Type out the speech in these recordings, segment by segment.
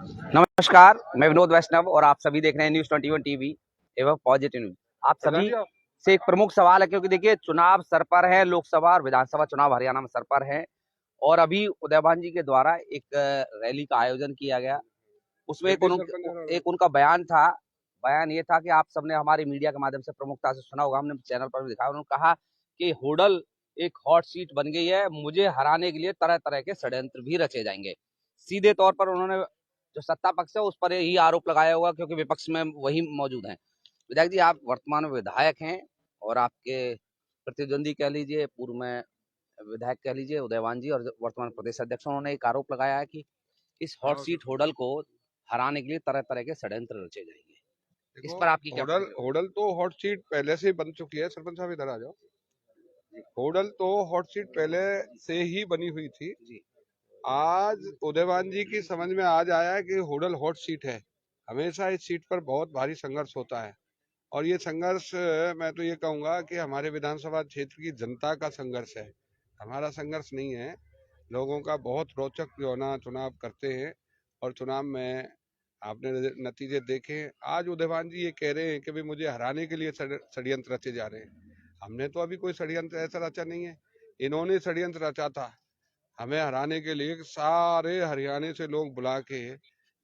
नमस्कार, मैं विनोद वैष्णव और आप सभी देख रहे हैं न्यूज़ 21 टीवी एवं पॉजिटिव न्यूज़। आप सभी से एक प्रमुख सवाल है क्योंकि देखिए चुनाव सर पर है, लोकसभा और विधानसभा चुनाव हरियाणा में सर पर है और अभी उदयभान जी के द्वारा एक रैली का आयोजन किया गया। उसमें एक उनका बयान था। बयान ये था कि आप सबने हमारे मीडिया के माध्यम से प्रमुखता से सुना होगा, हमने चैनल पर भी दिखाया। उन्होंने कहा कि होडल एक हॉट सीट बन गई है, मुझे हराने के लिए तरह तरह के षड्यंत्र भी रचे जाएंगे। सीधे तौर पर उन्होंने जो सत्ता पक्ष है उस पर यही आरोप लगाया होगा क्योंकि विपक्ष में वही मौजूद हैं। विधायक जी, आप वर्तमान में विधायक हैं और आपके प्रतिद्वंदी कह लीजिए, पूर्व में विधायक कह लीजिए उदयभान जी, और वर्तमान प्रदेश अध्यक्ष, उन्होंने एक आरोप लगाया है कि इस हॉट सीट होडल को हराने के लिए तरह तरह के षड्यंत्र रचे जाएंगे। इस पर आपकी क्या होडल तो हॉट सीट पहले से बन चुकी है। सरपंच साहब इधर आ जाओ। होडल तो हॉट सीट पहले से ही बनी हुई थी। आज उदयभान जी की समझ में आज आया कि होडल हॉट सीट है। हमेशा इस सीट पर बहुत भारी संघर्ष होता है और ये संघर्ष मैं तो ये कहूंगा कि हमारे विधानसभा क्षेत्र की जनता का संघर्ष है, हमारा संघर्ष नहीं है। लोगों का बहुत रोचक जो है ना चुनाव करते हैं और चुनाव में आपने नतीजे देखे। आज उदयभान जी ये कह रहे हैं कि भाई मुझे हराने के लिए षड्यंत्र रचे जा रहे हैं। हमने तो अभी कोई षड्यंत्र ऐसा रचा नहीं है, इन्होंने षड्यंत्र रचा था हमें हराने के लिए। सारे हरियाणा से लोग बुला के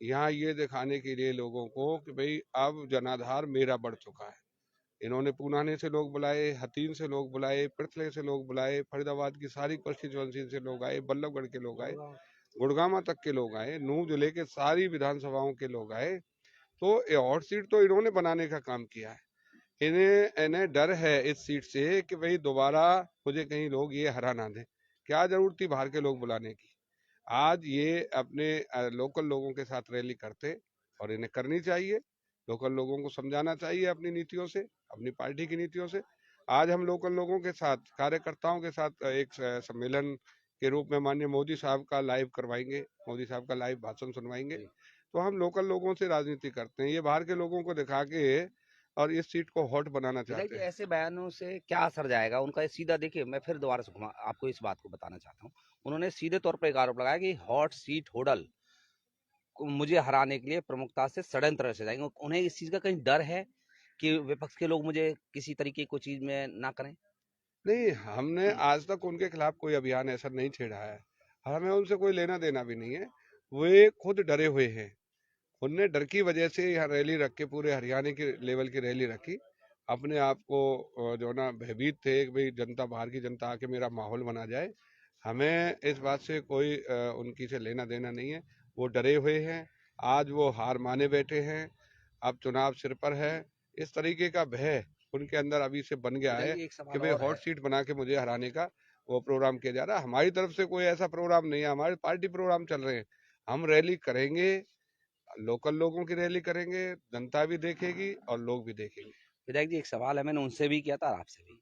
यहाँ ये दिखाने के लिए लोगों को कि भाई अब जनाधार मेरा बढ़ चुका है। इन्होंने पूनाने से लोग बुलाए, हथीन से लोग बुलाए, पृथले से लोग बुलाए, फरीदाबाद की सारी कॉन्स्टिट्यूंसी से लोग आए, बल्लभगढ़ के लोग आए, गुड़गामा तक के लोग आए, नूह जिले के सारी विधानसभाओं के लोग आए। तो हॉट सीट तो इन्होंने बनाने का काम किया है। इन्हें इन्हें डर है इस सीट से कि भाई दोबारा मुझे कहीं लोग ये हरा ना दें। क्या जरूरत थी बाहर के लोग बुलाने की। आज ये अपने लोकल लोगों के साथ रैली करते और इन्हें करनी चाहिए। लोकल लोगों को समझाना चाहिए अपनी नीतियों से, अपनी पार्टी की नीतियों से। आज हम लोकल लोगों के साथ, कार्यकर्ताओं के साथ एक सम्मेलन के रूप में माननीय मोदी साहब का लाइव करवाएंगे, मोदी साहब का लाइव भाषण सुनवाएंगे। तो हम लोकल लोगों से राजनीति करते हैं, ये बाहर के लोगों को दिखा के और इस सीट को हॉट बनाना चाहते हैं। ऐसे बयानों से क्या असर जाएगा उनका? सीधा देखिए, मैं फिर दोबारा से आपको इस बात को बताना चाहता हूँ। उन्होंने सीधे तौर पर एक आरोप लगाया कि हॉट सीट होडल को मुझे हराने के लिए प्रमुखता से षड्यंत्र रचे जाएंगे। उन्हें इस चीज का कहीं डर है कि विपक्ष के लोग मुझे किसी तरीके की चीज में ना करें? नहीं, हमने आज तक उनके खिलाफ कोई अभियान ऐसा नहीं छेड़ा है, हमें उनसे कोई लेना देना भी नहीं है। वे खुद डरे हुए हैं, उनने डर की वजह से यहाँ रैली रख के पूरे हरियाणा के लेवल की रैली रखी। अपने आप को जो ना भयभीत थे कि भाई जनता, बाहर की जनता आके मेरा माहौल बना जाए। हमें इस बात से कोई उनकी से लेना देना नहीं है। वो डरे हुए हैं, आज वो हार माने बैठे हैं। अब चुनाव सिर पर है, इस तरीके का भय उनके अंदर अभी से बन गया है कि भाई हॉट सीट बना के मुझे हराने का वो प्रोग्राम किया जा रहा है। हमारी तरफ से कोई ऐसा प्रोग्राम नहीं है, हमारे पार्टी प्रोग्राम चल रहे हैं। हम रैली करेंगे, लोकल लोगों की रैली करेंगे, जनता भी देखेगी और लोग भी देखेंगे। विधायक जी, एक सवाल है, मैंने उनसे भी किया था और आपसे भी,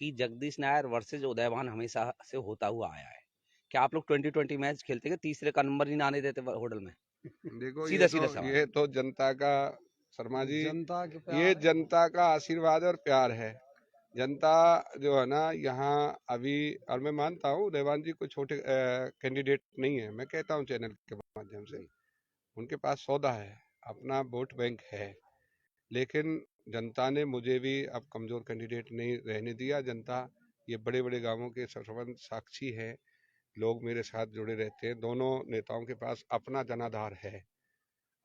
कि जगदीश नायर वर्सेज उदयभान हमेशा से होता हुआ आया है। क्या आप लोग 2020 मैच खेलते हैं, तीसरे का नंबर ही ना आने देते होटल में? देखो सीधा सीधा सवाल। ये तो जनता का, शर्मा जी, ये जनता का आशीर्वाद और प्यार है। जनता जो है ना यहाँ अभी, और मैं मानता हूँ उदयभान जी कोई छोटे कैंडिडेट नहीं है। मैं कहता हूँ चैनल के माध्यम से, उनके पास सौदा है, अपना वोट बैंक है, लेकिन जनता ने मुझे भी अब कमजोर कैंडिडेट नहीं रहने दिया। जनता, ये बड़े बड़े गांवों के सरपंच साक्षी है, लोग मेरे साथ जुड़े रहते हैं। दोनों नेताओं के पास अपना जनाधार है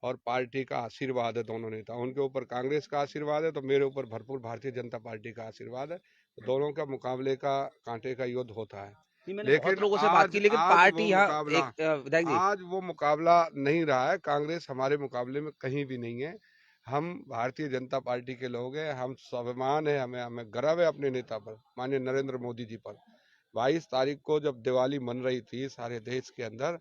और पार्टी का आशीर्वाद है। दोनों नेता, उनके ऊपर कांग्रेस का आशीर्वाद है तो मेरे ऊपर भरपूर भारतीय जनता पार्टी का आशीर्वाद है। तो दोनों का मुकाबले का कांटे का युद्ध होता है। लेकिन लोगों से बात की, लेकिन पार्टी आज वो मुकाबला नहीं रहा है। कांग्रेस हमारे मुकाबले में कहीं भी नहीं है। हम भारतीय जनता पार्टी के लोग हैं, हम स्वाभिमान है, हमें हमें गर्व है अपने नेता पर, माननीय नरेंद्र मोदी जी पर। 22 तारीख को जब दिवाली मन रही थी सारे देश के अंदर,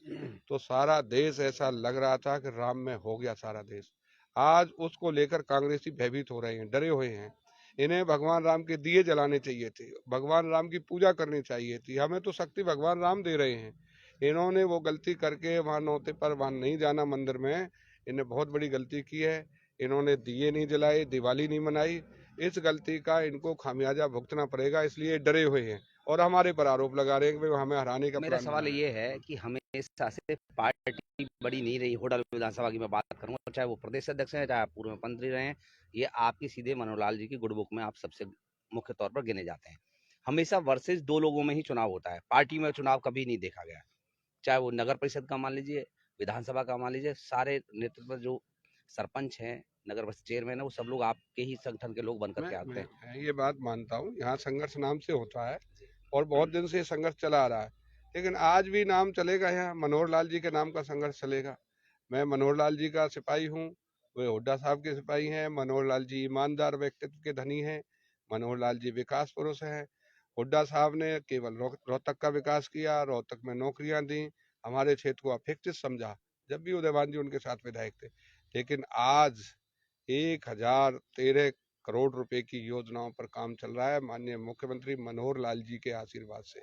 तो सारा देश ऐसा लग रहा था कि राम में हो गया सारा देश। आज उसको लेकर कांग्रेसी भयभीत हो रहे हैं, डरे हुए हैं। इन्हें भगवान राम के दिए जलाने चाहिए थे, भगवान राम की पूजा करनी चाहिए थी। हमें तो शक्ति भगवान राम दे रहे हैं। इन्होंने वो गलती करके वहां नौते पर वहां नहीं जाना मंदिर में, इन्हें बहुत बड़ी गलती की है। इन्होंने दिए नहीं जलाए, दिवाली नहीं मनाई, इस गलती का इनको खामियाजा भुगतना पड़ेगा, इसलिए डरे हुए हैं। और हमारे पर आरोप लगा रहे हैं कि भाई हमें हराने का मेरा प्लान सवाल बना है। ये है कि हमेशा से पार्टी बड़ी नहीं रही। होडल विधानसभा की मैं बात करूंगा, चाहे वो प्रदेश अध्यक्ष हैं, चाहे आप पूर्व मंत्री रहे हैं, ये आपकी सीधे मनोहर लाल जी की गुड बुक में आप सबसे मुख्य तौर पर गिने जाते हैं। हमेशा वर्सेस दो लोगों में ही चुनाव होता है, पार्टी में चुनाव कभी नहीं देखा गया। चाहे वो नगर परिषद का मान लीजिए, विधानसभा का मान लीजिए, सारे नेतृत्व जो सरपंच हैं, नगर परिषद चेयरमैन है, वो सब लोग आपके ही संगठन के लोग बन करके आते हैं। मैं ये बात मानता हूँ, यहाँ संघर्ष नाम से होता है और बहुत दिन से ये संघर्ष चला आ रहा है, लेकिन आज भी नाम चलेगा, यहाँ मनोहर लाल जी के नाम का संघर्ष चलेगा। मैं मनोहर लाल जी का सिपाही हूँ, वे हुड्डा साहब के सिपाही हैं। मनोहर लाल जी ईमानदार व्यक्तित्व के धनी हैं, मनोहर लाल जी विकास पुरुष हैं। हुड्डा साहब ने केवल रोहतक का विकास किया, रोहतक में नौकरियां दी, हमारे क्षेत्र को अपेक्षित समझा जब भी उदयभान जी उनके साथ विधायक थे। लेकिन आज 1013 करोड़ रुपए की योजनाओं पर काम चल रहा है माननीय मुख्यमंत्री मनोहर लाल जी के आशीर्वाद से।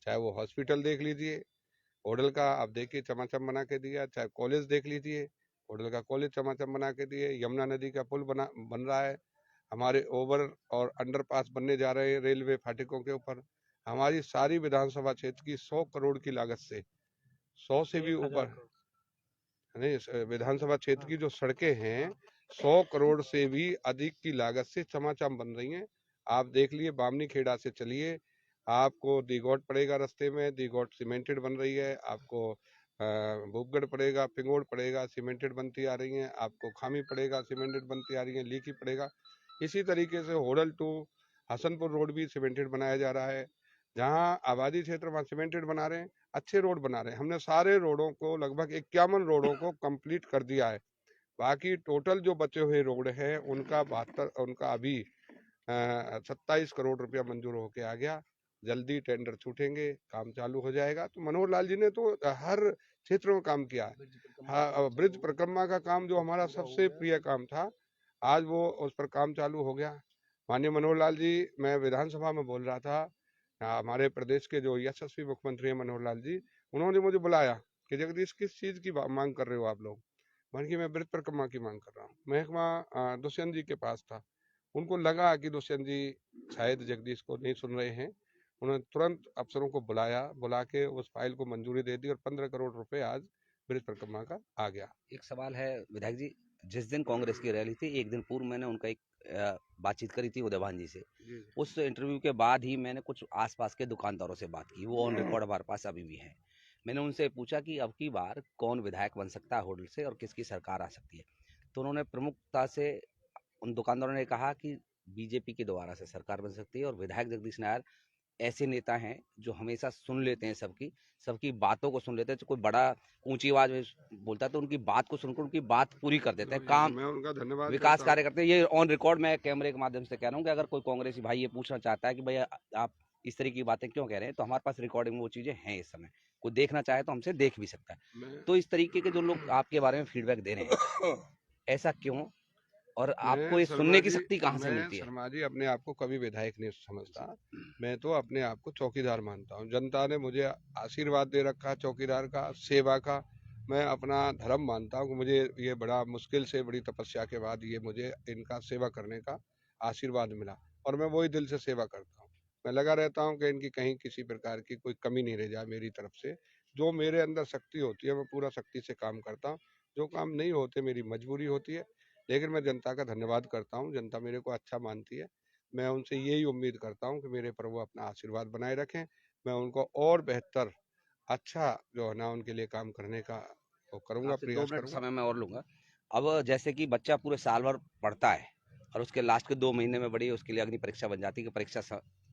चाहे वो हॉस्पिटल देख लीजिए, होडल का आप देखिए चमाचम बना के दिया, चाहे कॉलेज देख लीजिए, होडल का कॉलेज चमाचम बना के दिए, यमुना नदी का पुल बन रहा है, हमारे ओवर और अंडरपास बनने जा रहे हैं रेलवे फाटकों के ऊपर। हमारी सारी विधानसभा क्षेत्र की 100 करोड़ की लागत से, 100 से भी ऊपर नहीं, विधानसभा क्षेत्र की जो सड़कें हैं 100 करोड़ से भी अधिक की लागत से चमाचम बन रही हैं। आप देख लिए, बामनी खेड़ा से चलिए, आपको दिगौट पड़ेगा, रास्ते में दिगौट सीमेंटेड बन रही है, आपको भूपगढ़ पड़ेगा, पिंगोड़ पड़ेगा, सीमेंटेड बनती आ रही है, आपको खामी पड़ेगा, सीमेंटेड बनती आ रही है, लीकी पड़ेगा। इसी तरीके से होडल टू हसनपुर रोड भी सीमेंटेड बनाया जा रहा है। जहाँ आबादी क्षेत्र वहाँ सीमेंटेड बना रहे हैं, अच्छे रोड बना रहे हैं। हमने सारे रोडों को, लगभग 51 रोडों को कंप्लीट कर दिया है। बाकी टोटल जो बचे हुए रोड हैं उनका अभी 27 करोड़ रुपया मंजूर होके आ गया। जल्दी टेंडर छूटेंगे, काम चालू हो जाएगा। तो मनोहर लाल जी ने तो हर क्षेत्र में काम किया है। हाँ, ब्रिज परिक्रमा का काम जो हमारा सबसे प्रिय काम था, आज वो उस पर काम चालू हो गया। माननीय मनोहर लाल जी, मैं विधानसभा में बोल रहा था, हमारे प्रदेश के जो यशस्वी मुख्यमंत्री हैं मनोहर लाल जी, उन्होंने मुझे बुलाया कि जगदीश किस चीज की मांग कर रहे हो आप लोग। मैंने कहा मैं ब्रिज परिक्रमा की मांग कर रहा हूँ। महकमा दुष्यंत जी के पास था, उनको लगा कि दुष्यंत जी शायद जगदीश को नहीं सुन रहे हैं। उन्होंने तुरंत अफसरों को बुला के उस फाइल को मंजूरी दे दी और 15 करोड़ रुपए आज ब्रिज परिक्रमा का आ गया। एक सवाल है विधायक जी, जिस दिन कांग्रेस की रैली थी एक दिन पूर्व मैंने उनका एक बातचीत करी थी उदयभान जी से। उस इंटरव्यू के बाद ही मैंने कुछ आसपास के दुकानदारों से बात की, वो ऑन रिकॉर्ड हमारे पास अभी भी है। मैंने उनसे पूछा कि अब की बार कौन विधायक बन सकता है होडल से और किसकी सरकार आ सकती है। तो उन्होंने प्रमुखता से उन दुकानदारों ने कहा कि बीजेपी के द्वारा से सरकार बन सकती है और विधायक जगदीश नायर ऐसे नेता हैं जो हमेशा सुन लेते हैं, सबकी बातों को सुन लेते हैं। तो कोई बड़ा ऊंची आवाज में बोलता है तो उनकी बात को सुनकर उनकी बात पूरी कर देते हैं, काम मैं उनका धन्यवाद विकास करता हूँ। कार्य करते हैं। ये ऑन रिकॉर्ड मैं कैमरे के माध्यम से कह रहा हूँ कि अगर कोई कांग्रेसी भाई ये पूछना चाहता है कि भैया आप इस तरह की बातें क्यों कह रहे हैं, तो हमारे पास रिकॉर्डिंग में वो चीजें हैं। इस समय कोई देखना चाहे तो हमसे देख भी सकता है। तो इस तरीके के जो लोग आपके बारे में फीडबैक दे रहे हैं, ऐसा क्यों, और आपको ये सुनने की शक्ति कहाँ से मिलती है? शर्मा जी अपने आप को कभी विधायक नहीं समझता, मैं तो अपने आप को चौकीदार मानता हूँ। जनता ने मुझे आशीर्वाद दे रखा चौकीदार का, सेवा का। मैं अपना धर्म मानता हूँ कि मुझे ये बड़ा मुश्किल से, बड़ी तपस्या के बाद ये मुझे इनका सेवा करने का आशीर्वाद मिला और मैं वही दिल से सेवा करता हूँ। मैं लगा रहता हूँ कि इनकी कहीं किसी प्रकार की कोई कमी नहीं रह जाए मेरी तरफ से। जो मेरे अंदर शक्ति होती है मैं पूरा शक्ति से काम करता हूँ। जो काम नहीं होते मेरी मजबूरी होती है, लेकिन मैं जनता का धन्यवाद करता हूँ। जनता मेरे को अच्छा मानती है। मैं उनसे यही उम्मीद करता हूँ कि मेरे पर वो अपना आशीर्वाद बनाए रखें। मैं उनको और बेहतर, अच्छा जो है ना उनके लिए काम करने का वो करूँगा, आपसे 2 प्रयास मिनट करूँगा। समय मैं और लूंगा। अब जैसे कि बच्चा पूरे साल भर पढ़ता है और उसके लास्ट के 2 महीने में बड़ी उसके लिए अग्नि परीक्षा बन जाती है कि परीक्षा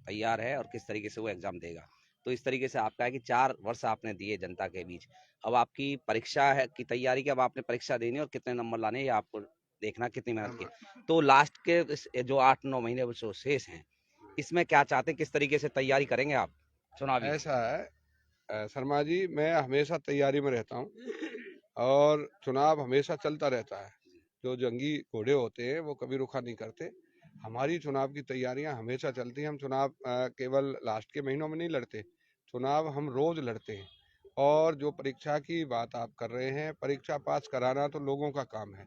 तैयार है और किस तरीके से वो एग्जाम देगा। तो इस तरीके से आपका है कि 4 वर्ष आपने दिए जनता के बीच, अब आपकी परीक्षा है की तैयारी की, अब आपने परीक्षा देनी और कितने नंबर लाने ये आपको देखना, कितनी मेहनत की। तो लास्ट के जो 8-9 महीने जो शेष हैं, इसमें क्या चाहते हैं, किस तरीके से तैयारी करेंगे आप चुनावी? ऐसा है शर्मा जी, मैं हमेशा तैयारी में रहता हूँ और चुनाव हमेशा चलता रहता है। जो जंगी घोड़े होते हैं वो कभी रुका नहीं करते। हमारी चुनाव की तैयारियां हमेशा चलती हैं। हम चुनाव केवल लास्ट के महीनों में नहीं लड़ते, चुनाव हम रोज लड़ते हैं। और जो परीक्षा की बात आप कर रहे हैं, परीक्षा पास कराना तो लोगों का काम है।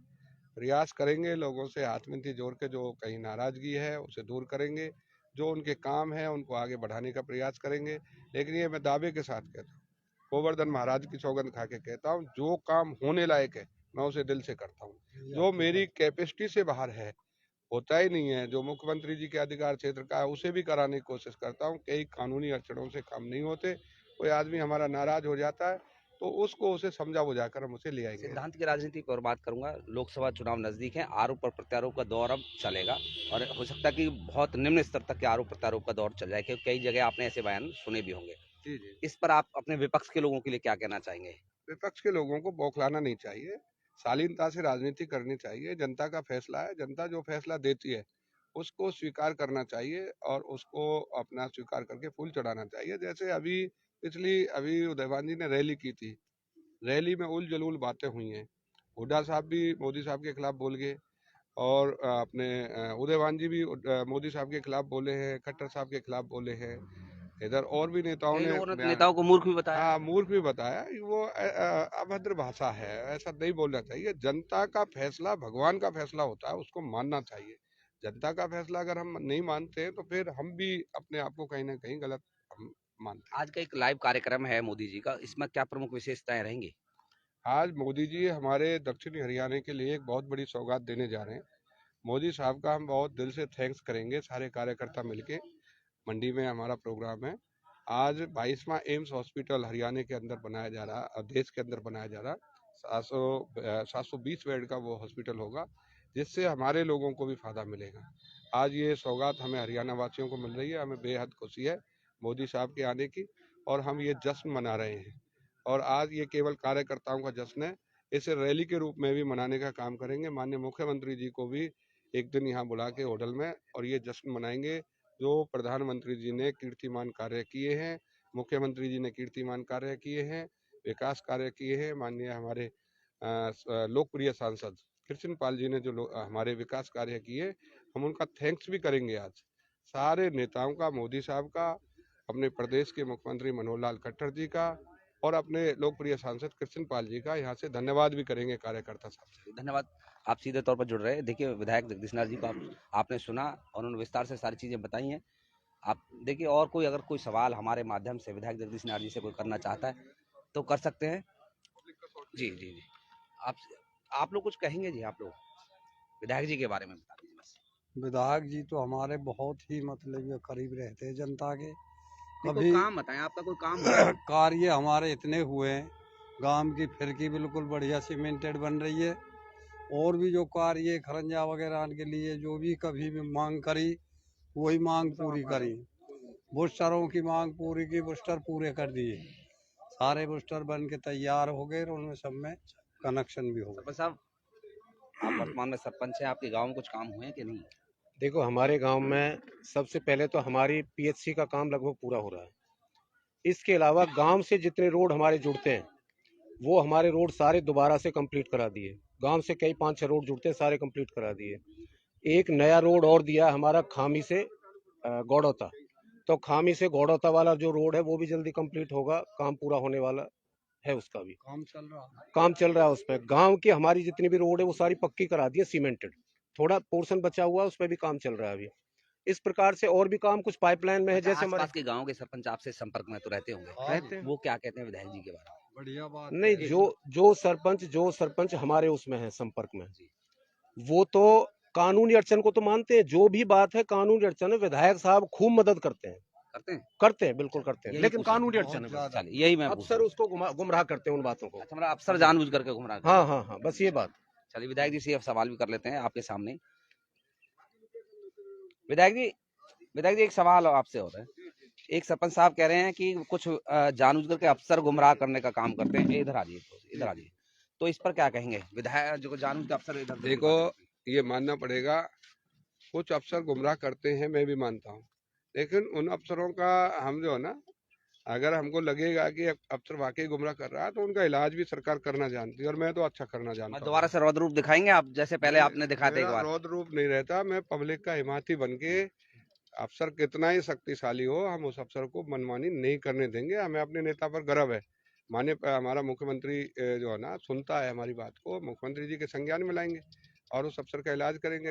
प्रयास करेंगे, लोगों से हाथ मिलती जोड़ के जो कहीं नाराजगी है उसे दूर करेंगे। जो उनके काम है उनको आगे बढ़ाने का प्रयास करेंगे। लेकिन ये मैं दावे के साथ कहता हूँ, गोवर्धन महाराज की सौगंध खा के कहता हूँ, जो काम होने लायक है मैं उसे दिल से करता हूँ। जो मेरी कैपेसिटी से बाहर है, होता ही नहीं है, जो मुख्यमंत्री जी के अधिकार क्षेत्र का है उसे भी कराने की कोशिश करता हूँ। कई कानूनी अड़चनों से काम नहीं होते, कोई आदमी हमारा नाराज हो जाता है तो उसे समझा बुझाकर हम उसे ले आएंगे। सिद्धांत की राजनीति पर बात करूंगा। लोकसभा चुनाव नजदीक है, आरोप और प्रत्यारोप का दौर अब चलेगा और हो सकता है कि बहुत निम्न स्तर तक के आरोप प्रत्यारोप का दौर चल जाए, क्योंकि कई जगह आपने ऐसे बयान सुने भी होंगे। जी जी। इस पर आप अपने विपक्ष के लोगों के लिए क्या कहना चाहेंगे? विपक्ष के लोगों को बौखलाना नहीं चाहिए, शालीनता से राजनीति करनी चाहिए। जनता का फैसला है, जनता जो फैसला देती है उसको स्वीकार करना चाहिए और उसको अपना स्वीकार करके फूल चढ़ाना चाहिए। जैसे अभी उदयवान जी ने रैली की थी, रैली में उल जलूल बातें हुई हैं। हुड्डा साहब भी मोदी साहब के खिलाफ बोल गए और अपने उदयवान जी भी मोदी साहब के खिलाफ बोले हैं, खट्टर साहब के खिलाफ बोले हैं। इधर और भी नेताओं कई ने लोगों ने तो नेताओं को मूर्ख भी बताया। हाँ, मूर्ख भी बताया। वो अभद्र भाषा है, ऐसा नहीं बोलना चाहिए। जनता का फैसला भगवान का फैसला होता है, उसको मानना चाहिए। जनता का फैसला अगर हम नहीं मानते हैं तो फिर हम भी अपने आप को कहीं ना कहीं गलत हम मानते हैं। आज का एक लाइव कार्यक्रम है मोदी जी का, इसमें क्या प्रमुख विशेषताएं रहेंगी? आज मोदी जी हमारे दक्षिणी हरियाणा के लिए एक बहुत बड़ी सौगात देने जा रहे हैं। मोदी साहब का हम बहुत दिल से थैंक्स करेंगे, सारे कार्यकर्ता मिलके। मंडी में हमारा प्रोग्राम है। आज 22वां एम्स हॉस्पिटल हरियाणा के अंदर बनाया जा रहा और देश के अंदर बनाया जा रहा। 720 बेड का वो हॉस्पिटल होगा, जिससे हमारे लोगों को भी फायदा मिलेगा। आज ये सौगात हमें हरियाणा वासियों को मिल रही है, हमें बेहद खुशी है मोदी साहब के आने की और हम ये जश्न मना रहे हैं। और आज ये केवल कार्यकर्ताओं का जश्न है, इसे रैली के रूप में भी मनाने का काम करेंगे। माननीय मुख्यमंत्री जी को भी एक दिन यहाँ बुला के होटल में और ये जश्न मनाएंगे। जो प्रधानमंत्री जी ने कीर्तिमान कार्य किए हैं, मुख्यमंत्री जी ने कीर्तिमान कार्य किए हैं, विकास कार्य किए हैं। माननीय हमारे लोकप्रिय सांसद कृष्ण पाल जी ने जो हमारे विकास कार्य किए, हम उनका थैंक्स भी करेंगे आज। सारे नेताओं का, मोदी साहब का, अपने प्रदेश के मुख्यमंत्री मनोहर लाल खट्टर जी का और अपने लोकप्रिय सांसद कृष्ण पाल जी का यहाँ से धन्यवाद भी करेंगे कार्यकर्ता साहब। धन्यवाद, आप सीधे तौर पर जुड़ रहे हैं। देखिए, विधायक जगदीश नाथ जी को आपने सुना और उन्होंने विस्तार से सारी चीजें बताई हैं। आप देखिए, और कोई अगर कोई सवाल हमारे माध्यम से विधायक जगदीश नाथ जी से कोई करना चाहता है तो कर सकते हैं। जी जी जी, आप आप लोग कुछ कहेंगे? जी, आप लोग विधायक जी के बारे में बता दीजिए बस। विधायक जी तो हमारे बहुत ही मतलब ये करीब रहते हैं जनता के। कोई कभी काम बताएं, आपका कोई काम हो? कार्य हमारे इतने हुए हैं, गांव की फिरकी बिल्कुल बढ़िया सीमेंटेड बन रही है। और भी जो कार्य खरंजा वगैरह के लिए जो भी कभी भी मांग करी, वही मांग पूरी करी। बूस्टरों की मांग पूरी की, बूस्टर पूरे कर दिए। सारे बूस्टर बन के तैयार हो गए और उनमें सब में कनेक्शन भी हो गए। सरपंच साहब, आप वर्तमान में सरपंच हैं, आपके गाँव में कुछ काम हुए हैं कि नहीं? देखो, हमारे गांव में सबसे पहले तो हमारी पीएचसी का काम लगभग पूरा हो रहा है। इसके अलावा गांव से जितने रोड हमारे जुड़ते हैं वो हमारे रोड सारे दोबारा से कंप्लीट करा दिए। गांव से कई 5-6 रोड जुड़ते हैं, सारे कंप्लीट करा दिए। एक नया रोड और दिया हमारा खामी से गौड़ौता, तो खामी से गौड़ौता वाला जो रोड है वो भी जल्दी कंप्लीट होगा, काम पूरा होने वाला है। उसका भी काम चल रहा है उस पर। गाँव की हमारी जितनी भी रोड है वो सारी पक्की करा दी है, सीमेंटेड। थोड़ा पोर्शन बचा हुआ है, उस पर भी काम चल रहा है अभी। इस प्रकार से और भी काम कुछ पाइपलाइन में है। अच्छा, जैसे हमारे आसपास के गाँव के सरपंच आपसे संपर्क में तो रहते होंगे, रहते हैं। वो क्या कहते हैं विधायक जी के बारे में? बढ़िया बात नहीं, जो सरपंच हमारे उसमें है संपर्क में, वो तो कानूनी अड़चन को तो मानते हैं। जो भी बात है कानूनी अड़चन है, विधायक साहब खूब मदद करते हैं। करते हैं, बिल्कुल करते हैं, यही लेकिन पूछा। कानूनी अड़चन है बस। चलिए, यही मैं पूछ अफसर रहा हूँ। उसको गुमराह करते हैं उन बातों को। अच्छा, मतलब अफसर जानबूझ करके गुमराह करते हैं। हाँ हाँ हाँ, बस ये बात। चलिए, विधायक जी से अब सवाल भी कर लेते हैं आपके सामने। विधायक जी एक सवाल आपसे हो रहा है। एक सरपंच साहब कह रहे हैं कि कुछ जानबूझ करके अफसर गुमराह करने का काम करते हैं। इधर आ जाइए, इधर आ जाइए। तो इस पर क्या कहेंगे? विधायक जो जानबूझ के अफसर इधर देखो, ये मानना पड़ेगा, कुछ अफसर गुमराह करते हैं, मैं भी मानता हूँ। लेकिन उन अफसरों का हम जो है ना, अगर हमको लगेगा कि अफसर वाकई गुमराह कर रहा है तो उनका इलाज भी सरकार करना जानती है और मैं तो अच्छा करना जानता हूँ। दोबारा से रौद्र रूप दिखाएंगे आप, जैसे पहले आपने दिखाया था एक बार? रौद्र रूप नहीं रहता, मैं पब्लिक का हिमायती बन के, अफसर कितना ही शक्तिशाली हो, हम उस अफसर को मनमानी नहीं करने देंगे। हमें अपने नेता पर गर्व है। हमारा मुख्यमंत्री जो है ना, सुनता है हमारी बात को, मुख्यमंत्री जी के संज्ञान में लाएंगे और उस अफसर का इलाज करेंगे।